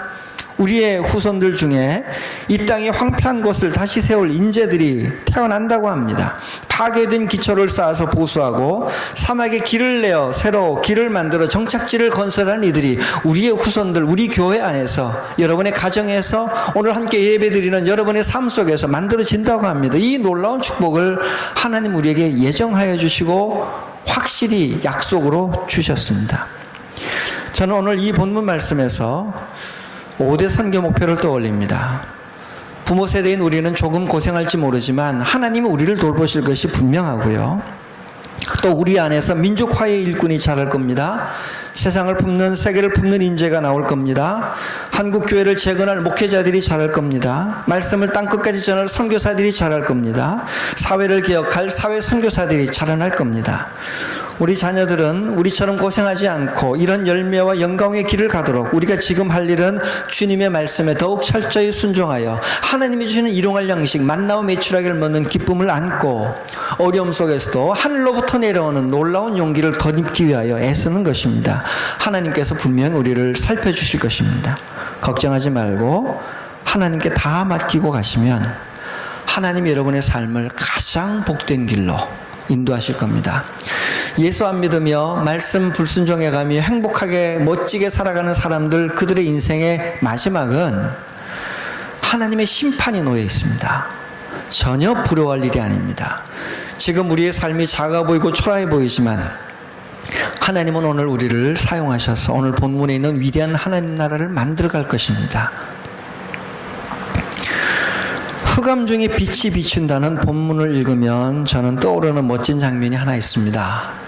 우리의 후손들 중에 이 땅의 황폐한 곳을 다시 세울 인재들이 태어난다고 합니다. 파괴된 기초를 쌓아서 보수하고 사막에 길을 내어 새로 길을 만들어 정착지를 건설하는 이들이 우리의 후손들, 우리 교회 안에서 여러분의 가정에서 오늘 함께 예배드리는 여러분의 삶 속에서 만들어진다고 합니다. 이 놀라운 축복을 하나님 우리에게 예정하여 주시고 확실히 약속으로 주셨습니다. 저는 오늘 이 본문 말씀에서 5대 선교 목표를 떠올립니다. 부모 세대인 우리는 조금 고생할지 모르지만 하나님은 우리를 돌보실 것이 분명하고요. 또 우리 안에서 민족화의 일꾼이 자랄 겁니다. 세상을 품는, 세계를 품는 인재가 나올 겁니다. 한국교회를 재건할 목회자들이 자랄 겁니다. 말씀을 땅끝까지 전할 선교사들이 자랄 겁니다. 사회를 개혁할 사회 선교사들이 자라날 겁니다. 우리 자녀들은 우리처럼 고생하지 않고 이런 열매와 영광의 길을 가도록 우리가 지금 할 일은 주님의 말씀에 더욱 철저히 순종하여 하나님이 주시는 일용할 양식 만나와 메추라기를 먹는 기쁨을 안고 어려움 속에서도 하늘로부터 내려오는 놀라운 용기를 덧입기 위하여 애쓰는 것입니다. 하나님께서 분명히 우리를 살펴주실 것입니다. 걱정하지 말고 하나님께 다 맡기고 가시면 하나님이 여러분의 삶을 가장 복된 길로 인도하실 겁니다. 예수 안 믿으며 말씀 불순종해가며 행복하게 멋지게 살아가는 사람들, 그들의 인생의 마지막은 하나님의 심판이 놓여 있습니다. 전혀 부러워할 일이 아닙니다. 지금 우리의 삶이 작아 보이고 초라해 보이지만 하나님은 오늘 우리를 사용하셔서 오늘 본문에 있는 위대한 하나님 나라를 만들어 갈 것입니다. 흑암 중에 빛이 비춘다는 본문을 읽으면 저는 떠오르는 멋진 장면이 하나 있습니다.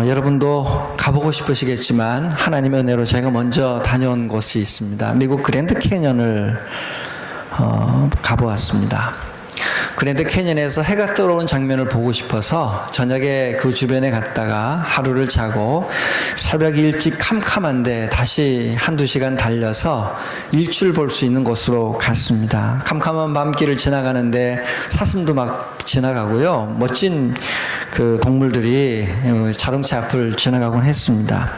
여러분도 가보고 싶으시겠지만 하나님의 은혜로 제가 먼저 다녀온 곳이 있습니다. 미국 그랜드 캐년을 가보았습니다. 그랜드 캐년에서 해가 떠오르는 장면을 보고 싶어서 저녁에 그 주변에 갔다가 하루를 자고 새벽 일찍 캄캄한데 다시 한두 시간 달려서 일출 볼 수 있는 곳으로 갔습니다. 캄캄한 밤길을 지나가는데 사슴도 막 지나가고요. 멋진 그 동물들이 자동차 앞을 지나가곤 했습니다.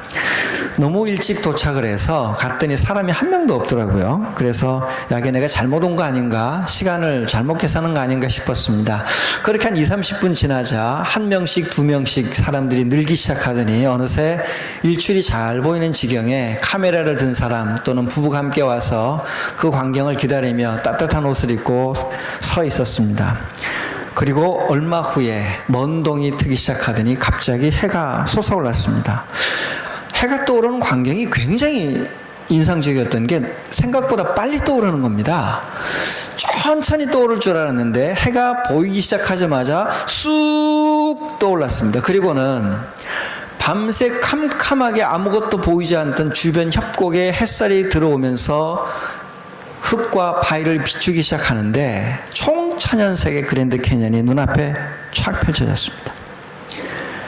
너무 일찍 도착을 해서 갔더니 사람이 한 명도 없더라고요. 그래서 야게 내가 잘못 온 거 아닌가, 시간을 잘못 계산한 거 아닌가 싶었습니다. 그렇게 한 20-30분 지나자 한 명씩 두 명씩 사람들이 늘기 시작하더니 어느새 일출이 잘 보이는 지경에 카메라를 든 사람 또는 부부가 함께 와서 그 광경을 기다리며 따뜻한 옷을 입고 서 있었습니다. 그리고 얼마 후에 먼 동이 트기 시작하더니 갑자기 해가 솟아올랐습니다. 해가 떠오르는 광경이 굉장히 인상적이었던 게 생각보다 빨리 떠오르는 겁니다. 천천히 떠오를 줄 알았는데 해가 보이기 시작하자마자 쑥 떠올랐습니다. 그리고는 밤새 캄캄하게 아무것도 보이지 않던 주변 협곡에 햇살이 들어오면서 흙과 바위를 비추기 시작하는데 총천연색의 그랜드 캐년이 눈앞에 쫙 펼쳐졌습니다.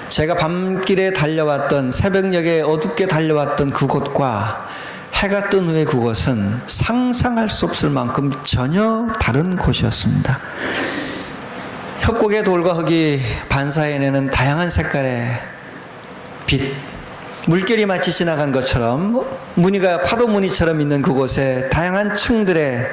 제가 밤길에 달려왔던 새벽녘에 어둡게 달려왔던 그곳과 해가 뜬 후에 그곳은 상상할 수 없을 만큼 전혀 다른 곳이었습니다. 협곡의 돌과 흙이 반사해내는 다양한 색깔의 빛, 물결이 마치 지나간 것처럼 무늬가 파도 무늬처럼 있는 그곳에 다양한 층들의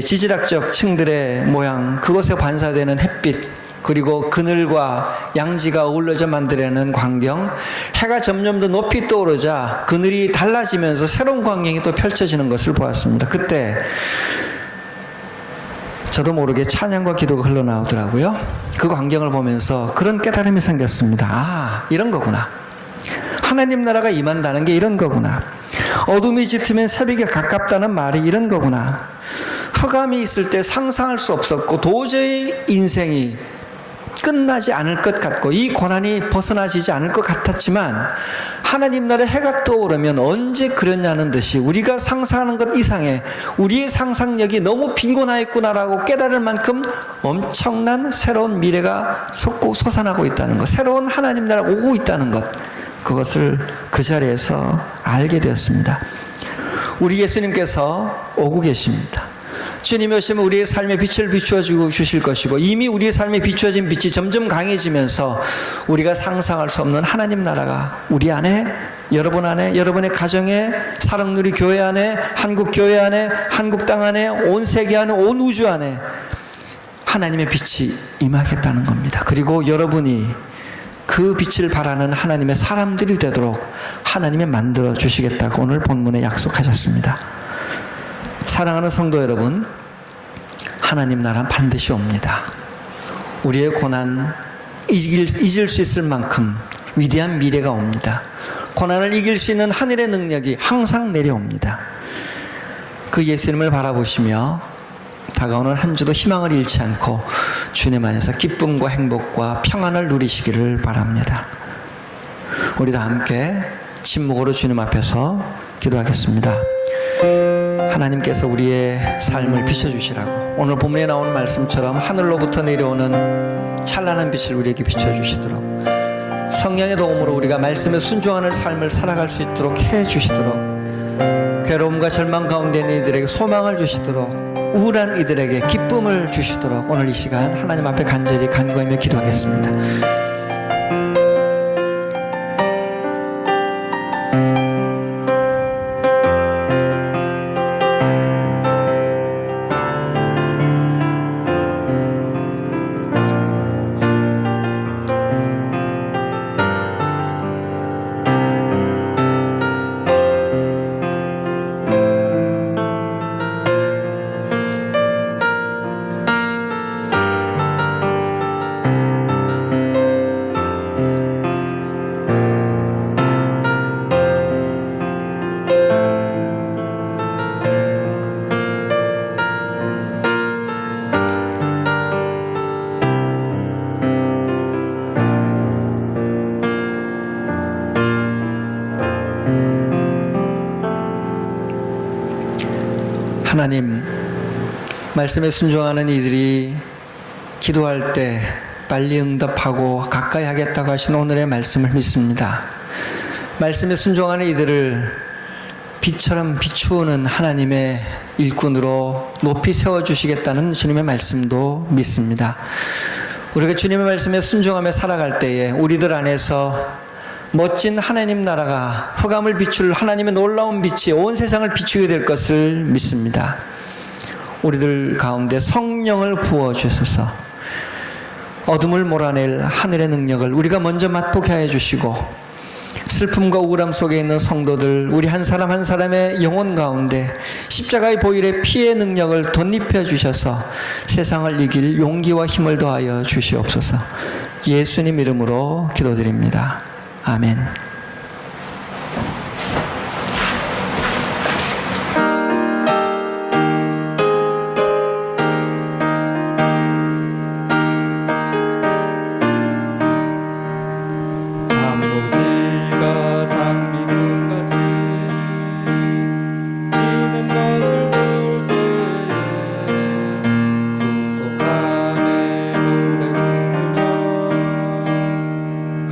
지질학적 층들의 모양, 그곳에 반사되는 햇빛, 그리고 그늘과 양지가 어울려져 만들어내는 광경, 해가 점점 더 높이 떠오르자 그늘이 달라지면서 새로운 광경이 또 펼쳐지는 것을 보았습니다. 그때 저도 모르게 찬양과 기도가 흘러나오더라고요. 그 광경을 보면서 그런 깨달음이 생겼습니다. 아, 이런 거구나. 하나님 나라가 임한다는 게 이런 거구나. 어둠이 짙으면 새벽에 가깝다는 말이 이런 거구나. 흑암이 있을 때 상상할 수 없었고 도저히 인생이 끝나지 않을 것 같고 이 고난이 벗어나지지 않을 것 같았지만 하나님 나라의 해가 떠오르면 언제 그랬냐는 듯이 우리가 상상하는 것 이상의 우리의 상상력이 너무 빈곤하였구나라고 깨달을 만큼 엄청난 새로운 미래가 솟아나고 있다는 것, 새로운 하나님 나라가 오고 있다는 것, 그것을 그 자리에서 알게 되었습니다. 우리 예수님께서 오고 계십니다. 주님이 오시면 우리의 삶에 빛을 비추어 주실 것이고 이미 우리의 삶에 비추어진 빛이 점점 강해지면서 우리가 상상할 수 없는 하나님 나라가 우리 안에, 여러분 안에, 여러분의 가정에, 사랑누리 교회 안에, 한국 교회 안에, 한국 땅 안에, 온 세계 안에, 온 우주 안에 하나님의 빛이 임하겠다는 겁니다. 그리고 여러분이 그 빛을 바라는 하나님의 사람들이 되도록 하나님이 만들어 주시겠다고 오늘 본문에 약속하셨습니다. 사랑하는 성도 여러분, 하나님 나라는 반드시 옵니다. 우리의 고난 잊을 수 있을 만큼 위대한 미래가 옵니다. 고난을 이길 수 있는 하늘의 능력이 항상 내려옵니다. 그 예수님을 바라보시며 다가오는 한 주도 희망을 잃지 않고 주님 안에서 기쁨과 행복과 평안을 누리시기를 바랍니다. 우리 다 함께 침묵으로 주님 앞에서 기도하겠습니다. 하나님께서 우리의 삶을 비춰주시라고 오늘 본문에 나오는 말씀처럼 하늘로부터 내려오는 찬란한 빛을 우리에게 비춰주시도록 성령의 도움으로 우리가 말씀에 순종하는 삶을 살아갈 수 있도록 해주시도록 괴로움과 절망 가운데 있는 이들에게 소망을 주시도록 우울한 이들에게 기쁨을 주시도록 오늘 이 시간 하나님 앞에 간절히 간구하며 기도하겠습니다. 하나님, 말씀에 순종하는 이들이 기도할 때 빨리 응답하고 가까이 하겠다고 하신 오늘의 말씀을 믿습니다. 말씀에 순종하는 이들을 빛처럼 비추는 하나님의 일꾼으로 높이 세워주시겠다는 주님의 말씀도 믿습니다. 우리가 주님의 말씀에 순종하며 살아갈 때에 우리들 안에서 멋진 하나님 나라가 흑암을 비출 하나님의 놀라운 빛이 온 세상을 비추게 될 것을 믿습니다. 우리들 가운데 성령을 부어주셔서 어둠을 몰아낼 하늘의 능력을 우리가 먼저 맛보게 하여 주시고, 슬픔과 우울함 속에 있는 성도들, 우리 한 사람 한 사람의 영혼 가운데 십자가의 보혈의 피의 능력을 덧입혀 주셔서 세상을 이길 용기와 힘을 더하여 주시옵소서. 예수님 이름으로 기도드립니다. 아멘. 단무지가 장미꽃같이 피는 것을 볼 때에 구속함의 노래 부르며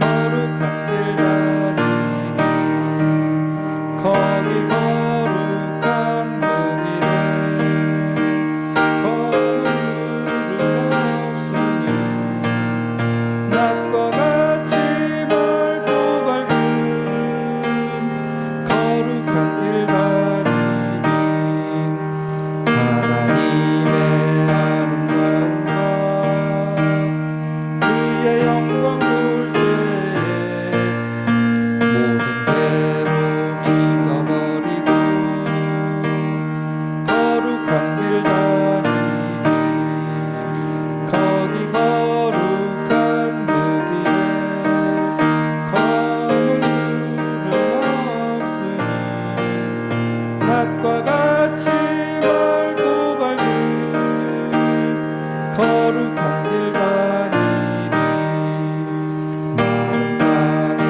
거룩한 길 다니니 거기 거룩한 그 길에 검은 물은 없으니 낮과 같이 맑고 밝은 거룩한 길 다니니 하나님의 아름다움과 그의 영광 볼 때에 모든 괴로움 잊어버리고 거룩한 길 다니니 거기 거룩한 그 길에 검은 물은 없으니 낮과 같이 맑고 밝은 거룩한 길 다니니 마른 땅에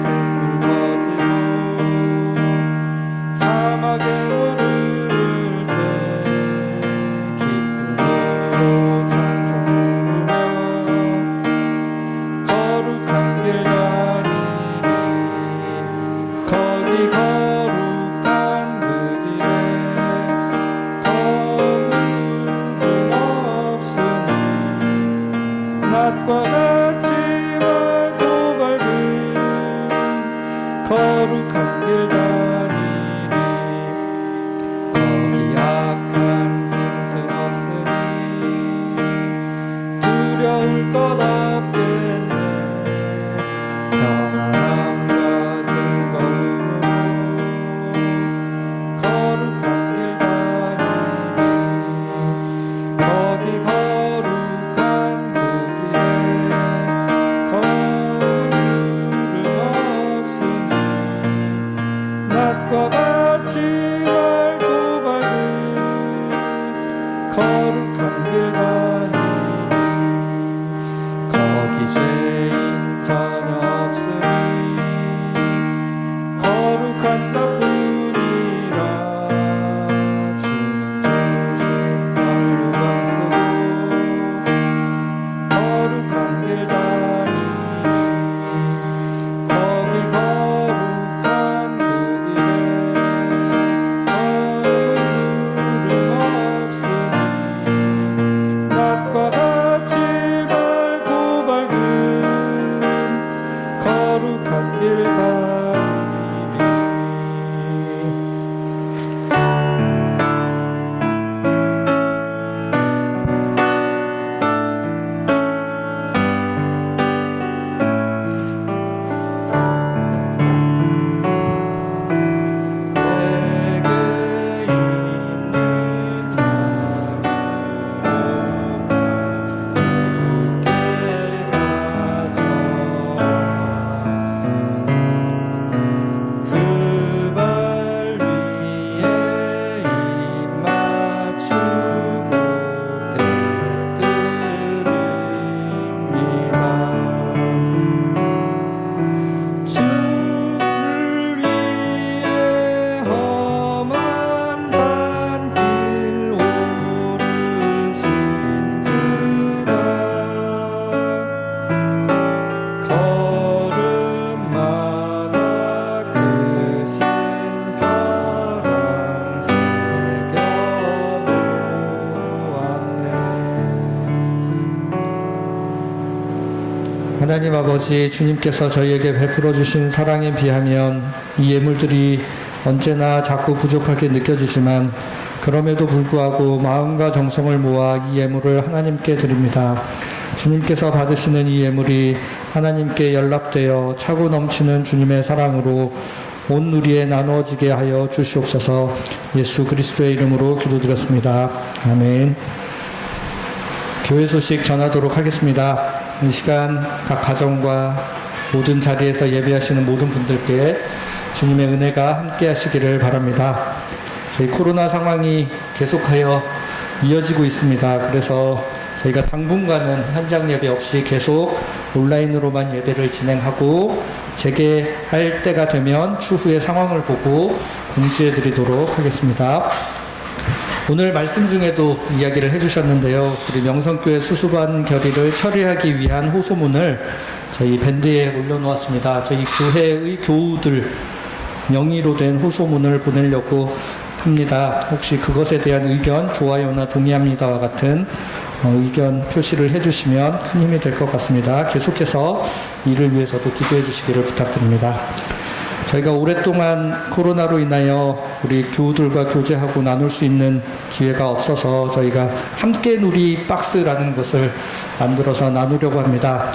샘물 퍼지고 사막에 오를 때 기쁨으로 찬송 부르며 거룩한 길 다니니 거기 거룩한 그 길에 검은 물은 없으니 낮과 같이 맑고 밝은 거룩한 길 다니니 거기 악한 짐승 없으니 두려울 것 없겠네. 평안함과 즐거움으로 거룩한 길 다니니 거기 거룩한 그 길에 검은 물은 없으니 낮과 같이 맑고 밝은 거룩한 길 다니니 거기 죄인 전혀 없으니 거룩한 자뿐이라 주는 조신 말로만 쓰고 거룩한 길 다니니 거기 거룩한 그 길에 검은 물은 없으니 낮과 같이 맑고 밝은 거룩한 길 다니니 내게 있는 주께 가져와 하나님 아버지, 주님께서 저희에게 베풀어 주신 사랑에 비하면 이 예물들이 언제나 자꾸 부족하게 느껴지지만 그럼에도 불구하고 마음과 정성을 모아 이 예물을 하나님께 드립니다. 주님께서 받으시는 이 예물이 하나님께 연락되어 차고 넘치는 주님의 사랑으로 온 누리에 나누어지게 하여 주시옵소서. 예수 그리스도의 이름으로 기도드렸습니다. 아멘. 교회 소식 전하도록 하겠습니다. 이 시간 각 가정과 모든 자리에서 예배하시는 모든 분들께 주님의 은혜가 함께 하시기를 바랍니다. 저희 코로나 상황이 계속하여 이어지고 있습니다. 그래서 저희가 당분간은 현장 예배 없이 계속 온라인으로만 예배를 진행하고 재개할 때가 되면 추후의 상황을 보고 공지해 드리도록 하겠습니다. 오늘 말씀 중에도 이야기를 해주셨는데요. 우리 명성교회 수수관 결의를 처리하기 위한 호소문을 저희 밴드에 올려놓았습니다. 저희 교회의 교우들 명의로 된 호소문을 보내려고 합니다. 혹시 그것에 대한 의견, 좋아요나 동의합니다와 같은 의견 표시를 해주시면 큰 힘이 될 것 같습니다. 계속해서 이를 위해서도 기도해 주시기를 부탁드립니다. 저희가 오랫동안 코로나로 인하여 우리 교우들과 교제하고 나눌 수 있는 기회가 없어서 저희가 함께 누리 박스라는 것을 만들어서 나누려고 합니다.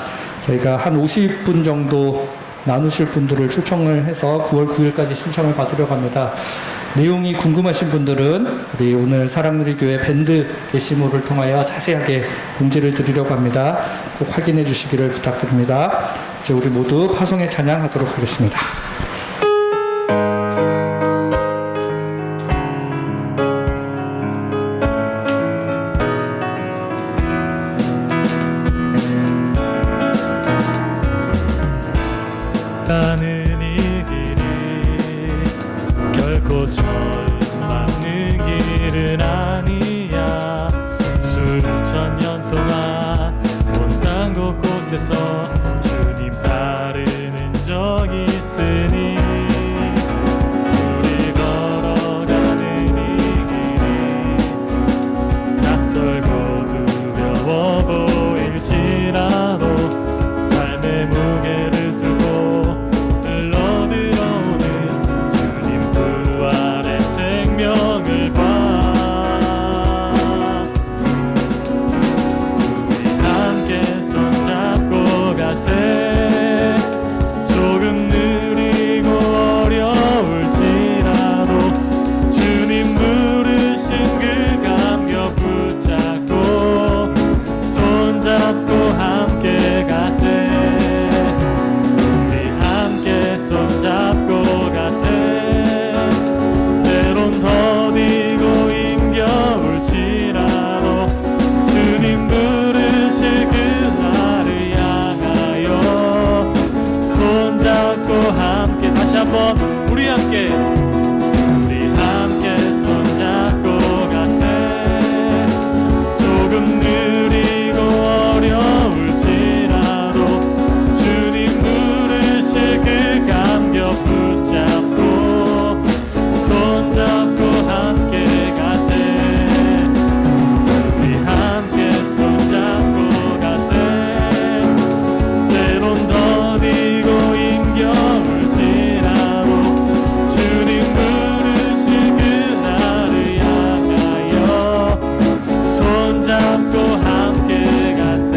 저희가 한 50분 정도 나누실 분들을 초청을 해서 9월 9일까지 신청을 받으려고 합니다. 내용이 궁금하신 분들은 우리 오늘 사랑누리교회 밴드 게시물을 통하여 자세하게 공지를 드리려고 합니다. 꼭 확인해 주시기를 부탁드립니다. 이제 우리 모두 파송의 찬양하도록 하겠습니다. 가는 이 길이 결코 처음 맞는 길은 아니야. 수천 년 동안 온 땅 곳곳에서 주님 따르는 적이 있으니 우리 걸어가는 이 길이 낯설고 두려워 보일지라도 삶의 무게를 조금 느리고 어려울지라도 주님 부르신 그 감격 붙잡고 손잡고 함께 가세. 우리 함께 손잡고 가세. 때론 더디고 힘겨울지라도 주님 부르실 그날을 향하여 손잡고 함께 다시 한번 우리 함께 손잡고 가세. 조금 느리고 어려울지라도 주님 부르실 그 감격 붙잡고 손잡고 함께 가세. 우리 함께 손잡고 가세. 때론 더디고 힘겨울지라도 주님 부르실 그날을 향하여 손잡고 함께 가세.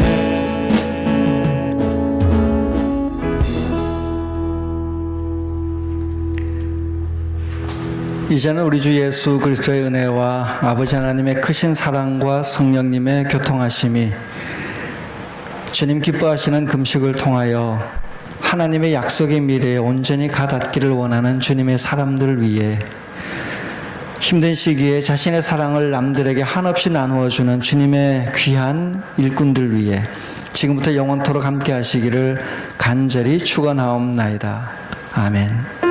이제는 우리 주 예수 그리스도의 은혜와 아버지 하나님의 크신 사랑과 성령님의 교통하심이 주님 기뻐하시는 금식을 통하여 하나님의 약속의 미래에 온전히 가닿기를 원하는 주님의 사람들 위해 힘든 시기에 자신의 사랑을 남들에게 한없이 나누어주는 주님의 귀한 일꾼들 위해 지금부터 영원토록 함께 하시기를 간절히 축원하옵나이다. 아멘.